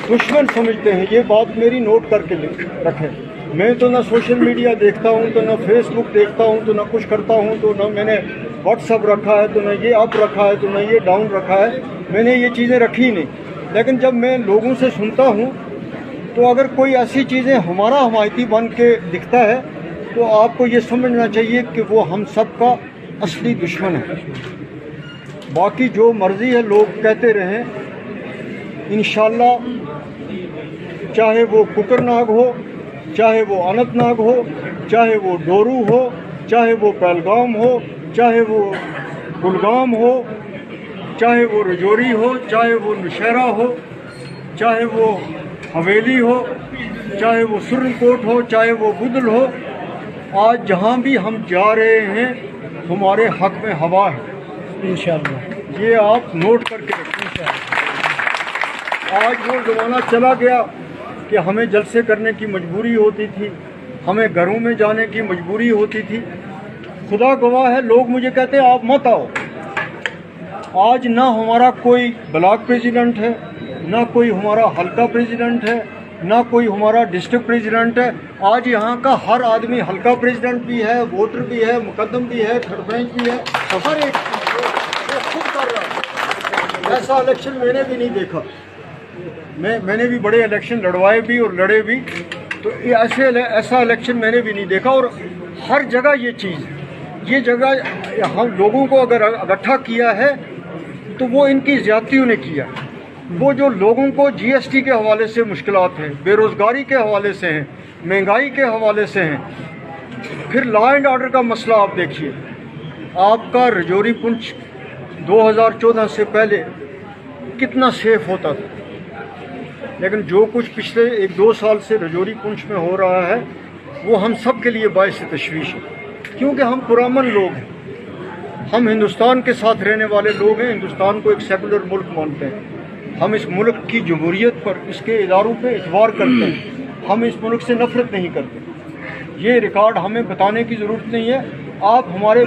दुश्मन समझते हैं। ये बात मेरी नोट करके रखें। मैं तो ना सोशल मीडिया देखता हूँ, तो ना फेसबुक देखता हूँ, तो ना कुछ करता हूँ, तो ना मैंने व्हाट्सअप रखा है, तो ना ये अप रखा है, तो ना ये डाउन रखा है। मैंने ये चीज़ें रखी ही नहीं। लेकिन जब मैं लोगों से सुनता हूँ तो अगर कोई ऐसी चीज़ें हमारा हमायती बन के दिखता है तो आपको ये समझना चाहिए कि वो हम सब का असली दुश्मन है। बाकी जो मर्ज़ी है लोग कहते रहें, इंशाल्लाह चाहे वो कुकरनाग हो, चाहे वो अनंतनाग हो, चाहे वो डोरू हो, चाहे वो पहलगाम हो, चाहे वो कुलगाम हो, चाहे वो रजौरी हो, चाहे वो नौशहरा हो, चाहे वो हवेली हो, चाहे वो सुरनकोट हो, चाहे वो बुदल हो, आज जहाँ भी हम जा रहे हैं हमारे हक में हवा है इंशाअल्लाह। ये आप नोट करके रखें इंशाअल्लाह। आज वो ज़माना चला गया कि हमें जलसे करने की मजबूरी होती थी, हमें घरों में जाने की मजबूरी होती थी। खुदा गवाह है, लोग मुझे कहते हैं आप मत आओ। आज ना हमारा कोई ब्लॉक प्रेसिडेंट है, ना कोई हमारा हल्का प्रेसिडेंट है, ना कोई हमारा डिस्ट्रिक्ट प्रेसिडेंट है। आज यहाँ का हर आदमी हल्का प्रेसिडेंट भी है, वोटर भी है, मुकदम भी है, सरपंच भी है, हर एक वो खुद कर रहा है। ऐसा इलेक्शन मैंने भी नहीं देखा। मैंने भी बड़े इलेक्शन लड़वाए भी और लड़े भी, तो ऐसा इलेक्शन मैंने भी नहीं देखा। और हर जगह ये चीज़, ये जगह हम लोगों को अगर इकट्ठा किया है तो वो इनकी ज़्यादतियों ने किया। वो जो लोगों को जीएसटी के हवाले से मुश्किलात हैं, बेरोज़गारी के हवाले से हैं, महंगाई के हवाले से हैं। फिर लॉ एंड ऑर्डर का मसला आप देखिए। आपका रजौरी पुंछ 2014 से पहले कितना सेफ होता था, लेकिन जो कुछ पिछले 1-2 साल से रजौरी पुंछ में हो रहा है वो हम सब के लिए बाइस तशवीश है। क्योंकि हम पुरामन लोग हैं, हम हिंदुस्तान के साथ रहने वाले लोग हैं, हिंदुस्तान को एक सेकुलर मुल्क मानते हैं। हम इस मुल्क की जमहूरियत पर, इसके इदारों पे एतबार करते हैं। हम इस मुल्क से नफरत नहीं करते। ये रिकॉर्ड हमें बताने की ज़रूरत नहीं है, आप हमारे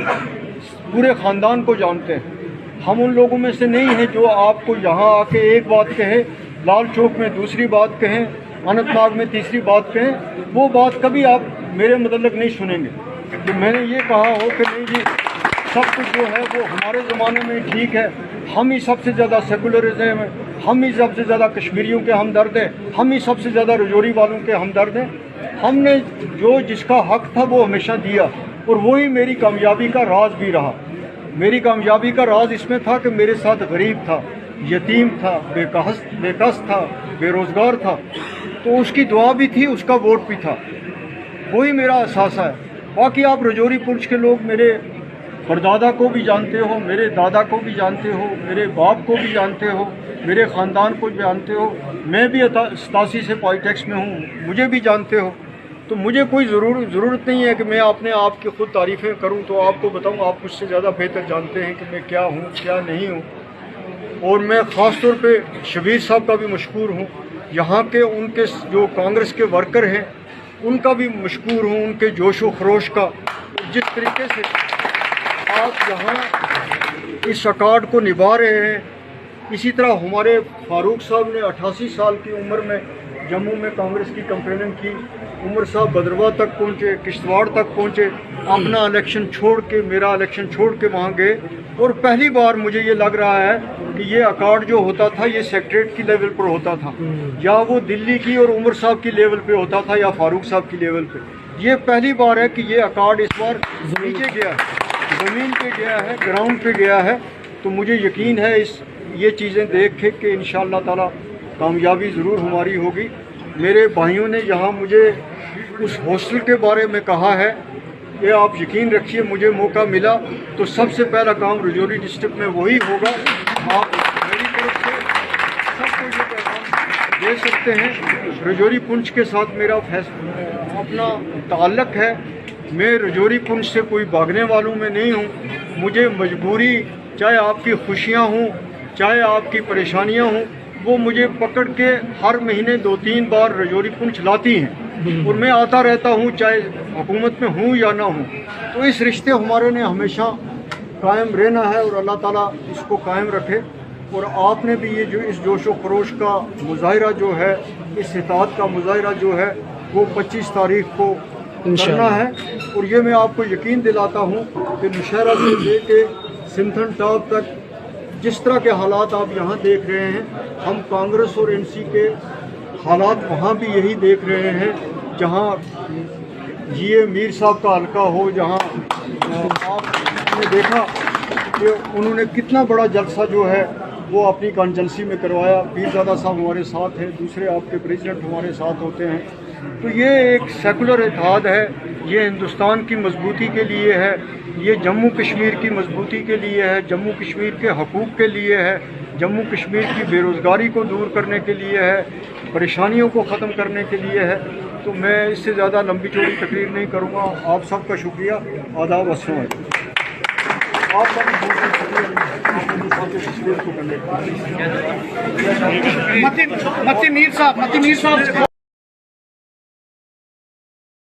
पूरे ख़ानदान को जानते हैं। हम उन लोगों में से नहीं हैं जो आपको यहाँ आके एक बात कहे, लाल चौक में दूसरी बात कहें, अनंतनाग में तीसरी बात कहें। वो बात कभी आप मेरे मतलब नहीं सुनेंगे कि मैंने ये कहा हो कि नहीं जी सब कुछ जो है वो हमारे ज़माने में ठीक है, हम ही सबसे ज़्यादा सेकुलरिज्म है, हम ही सबसे ज़्यादा कश्मीरियों के हमदर्द हैं, हम ही सबसे ज़्यादा रजौरी वालों के हमदर्द हैं। हमने जो जिसका हक था वो हमेशा दिया, और वही मेरी कामयाबी का राज भी रहा। मेरी कामयाबी का राज इसमें था कि मेरे साथ गरीब था, यतीम था, बेकस था, बेरोज़गार था, तो उसकी दुआ भी थी, उसका वोट भी था। वही मेरा असासा है। बाकी आप रजौरी पुंछ के लोग मेरे परदादा को भी जानते हो, मेरे दादा को भी जानते हो, मेरे बाप को भी जानते हो, मेरे ख़ानदान को भी जानते हो। मैं भी 87 से पॉलिटिक्स में हूँ, मुझे भी जानते हो। तो मुझे कोई ज़रूरत नहीं है कि मैं अपने आप की ख़ुद तारीफ़ें करूँ, तो आपको बताऊँ, आप मुझसे ज़्यादा बेहतर जानते हैं कि मैं क्या हूँ क्या नहीं हूँ। और मैं ख़ास तौर पे शबीर साहब का भी मशकूर हूँ, यहाँ के उनके जो कांग्रेस के वर्कर हैं उनका भी मशकूर हूँ, उनके जोश व खरोश का। जिस तरीके से आप यहाँ इस अकार्ड को निभा रहे हैं, इसी तरह हमारे फारूक साहब ने 88 साल की उम्र में जम्मू में कांग्रेस की कैंपेनिंग की। उमर साहब भद्रवाह तक पहुँचे, किश्तवाड़ तक पहुँचे, अपना इलेक्शन छोड़ के, मेरा इलेक्शन छोड़ के वहाँ गए। और पहली बार मुझे ये लग रहा है कि ये अकार्ड जो होता था ये सेक्रेटरीट की लेवल पर होता था, या वो दिल्ली की और उमर साहब की लेवल पे होता था, या फारूक साहब की लेवल पे। ये पहली बार है कि ये अकार्ड इस बार नीचे गया है, ज़मीन पे गया है, ग्राउंड पे गया है। तो मुझे यकीन है ये चीज़ें देख के कि इंशाअल्लाह ताला कामयाबी ज़रूर हमारी होगी। मेरे भाइयों ने यहाँ मुझे उस हॉस्टल के बारे में कहा है, ये आप यकीन रखिए, मुझे मौका मिला तो सबसे पहला काम रजौरी डिस्ट्रिक्ट में वही होगा। आप मेरी तरफ से सबको ये पैगाम दे सकते हैं। रजौरी पुंछ के साथ मेरा अपना ताल्लुक़ है। मैं रजौरी पुंछ से कोई भागने वालों में नहीं हूँ। मुझे मजबूरी, चाहे आपकी खुशियाँ हों, चाहे आपकी परेशानियाँ हों, वो मुझे पकड़ के हर महीने 2-3 बार रजौरी पुंछ लाती हैं, और मैं आता रहता हूँ, चाहे हुकूमत में हूँ या ना हूँ। तो इस रिश्ते हमारे ने हमेशा कायम रहना है, और अल्लाह ताला इसको कायम रखे। اور آپ نے بھی یہ جو اس جوش و خروش کا مظاہرہ جو ہے، اس اتحاد کا مظاہرہ جو ہے وہ 25 تاریخ کو کرنا ہے۔ اور یہ میں آپ کو یقین دلاتا ہوں کہ نوشہرہ سے لے کے سنتھن ٹاپ تک جس طرح کے حالات آپ یہاں دیکھ رہے ہیں، ہم کانگریس اور این سی کے حالات وہاں بھی یہی دیکھ رہے ہیں، جہاں جی اے میر صاحب کا حلقہ ہو، جہاں آپ نے دیکھا کہ انہوں نے کتنا بڑا جلسہ جو ہے وہ اپنی کانسٹیچوئنسی میں کروایا۔ پیرزادہ صاحب ہمارے ساتھ ہیں، دوسرے آپ کے پریزیڈنٹ ہمارے ساتھ ہوتے ہیں۔ تو یہ ایک سیکولر اتحاد ہے، یہ ہندوستان کی مضبوطی کے لیے ہے، یہ جموں کشمیر کی مضبوطی کے لیے ہے، جموں کشمیر کے حقوق کے لیے ہے، جموں کشمیر کی بے روزگاری کو دور کرنے کے لیے ہے، پریشانیوں کو ختم کرنے کے لیے ہے۔ تو میں اس سے زیادہ لمبی چوڑی تقریر نہیں کروں گا۔ آپ سب کا شکریہ، آداب السلام علیکم۔ آپ کا بھی بہت بہت شکریہ، آپ نے تصویر کو کرنے کا۔ متی میر صاحب